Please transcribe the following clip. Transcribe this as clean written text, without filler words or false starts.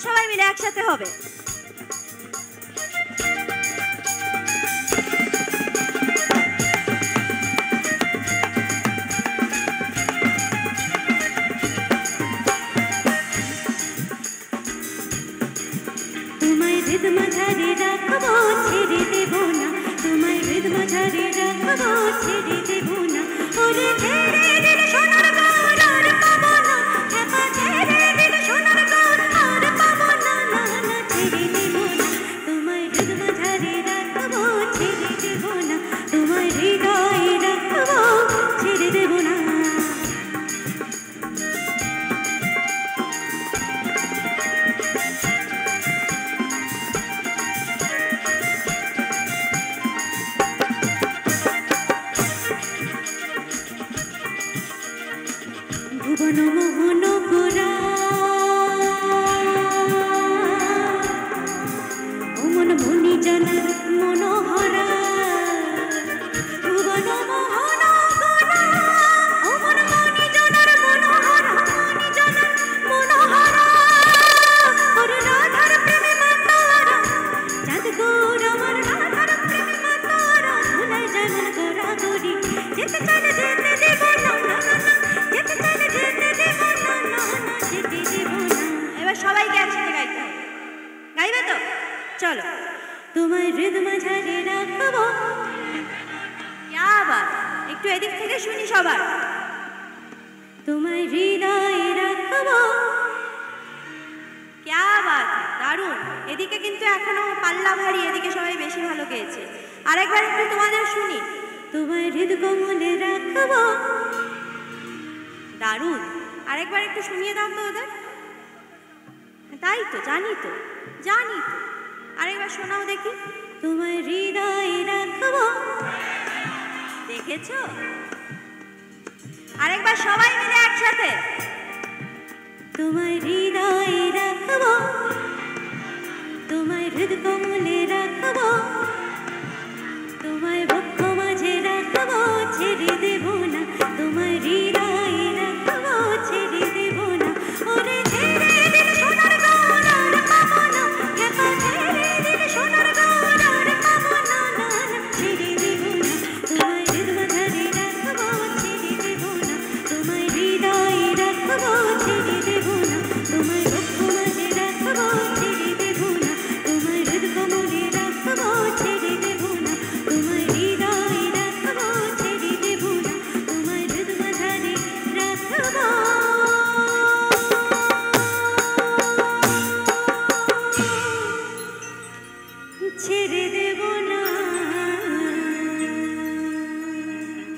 সবাই মিলে একসাথে হবে। তোমায় হৃদ মাঝারে রাখবো, ছেড়ে দেব না। তোমায় হৃদ মাঝারে রাখবো, ছেড়ে দেব না। ওরে ছেড়ে দিলে সোনার গৌর আর পাবো না, খেপা ছেড়ে দিলে সোনার গৌর আর পাবো না, না না ছেড়ে দেব না। তোমায় হৃদ মাঝারে রাখবো, ছেড়ে দেব না। তোমায় হৃদয়ে রাখবো, ছেড়ে দেব না। ভুবন মোহন গোরা অমন মনি জানার মনোহরা। ভুবন মোহন গোরা অমন মনি জানার মনোহরা, মনি জানার মনোহরা। ওরে রাধার প্রেমে মাতারা, চাঁদ গৌর আমার রাধার প্রেমে মাতারা। ভুলাই যায় মন গোরা গরি, যেতে চাইলে যেতে দেব না, না না না যেতে চাইলে যেতে দেব না, না না যেতে দেব না। এবার সবাইকে একসাথে গাইতে হবে। গাইবে তো? চলো। তোমায় হৃদ মাঝারে রাখবো। क्या बात, একটু এদিক থেকে শুনি সবার। তোমায় হৃদয়ে রাখবো। क्या बात, দারুণ। এদিকে কিন্তু এখনো পাল্লা ভারী, এদিকে সবাই বেশি ভালো গেয়েছে। আরেকবার একটু তোমাদের শুনি। তোমায় হৃদ কমলে রাখবো। দারুণ। আরেকবার একটু শুনিয়ে দাও তো ওদের। তাই তো, জানি তো জানি তো। আরেকবার শোনাও দেখি। তোমায় হৃদয়ে রাখবো। দেখেছো? আরেকবার সবাই মিলে একসাথে। তোমায় হৃদয়ে রাখবো। তোমায় হৃদ কমলে রাখবো। তোমায় বক্ষ মাঝে রাখবো, ছেড়ে দেব না। তোমায় হৃদয়ে রাখবো, ছেড়ে দেব না। ওরে ছেড়ে দিলে সোনার গৌর আর পাবো না, খেপা ছেড়ে দিলে সোনার গৌর আর পাবো না, না না ছেড়ে দেব না। তোমায় হৃদ মাঝারে রাখবো, ছেড়ে দেব না। তোমায় হৃদয়ে রাখবো, ছেড়ে দেব না। তোমায় বক্ষ মাঝে রাখবো, ছেড়ে দেব না। তোমায় হৃদ কমলে রাখবো, ছেড়ে দেব না। তোমায় হৃদয়ে রাখবো, ছেড়ে দেব না। তোমায় হৃদ মাঝারে রাখবো, ছেড়ে দেব না।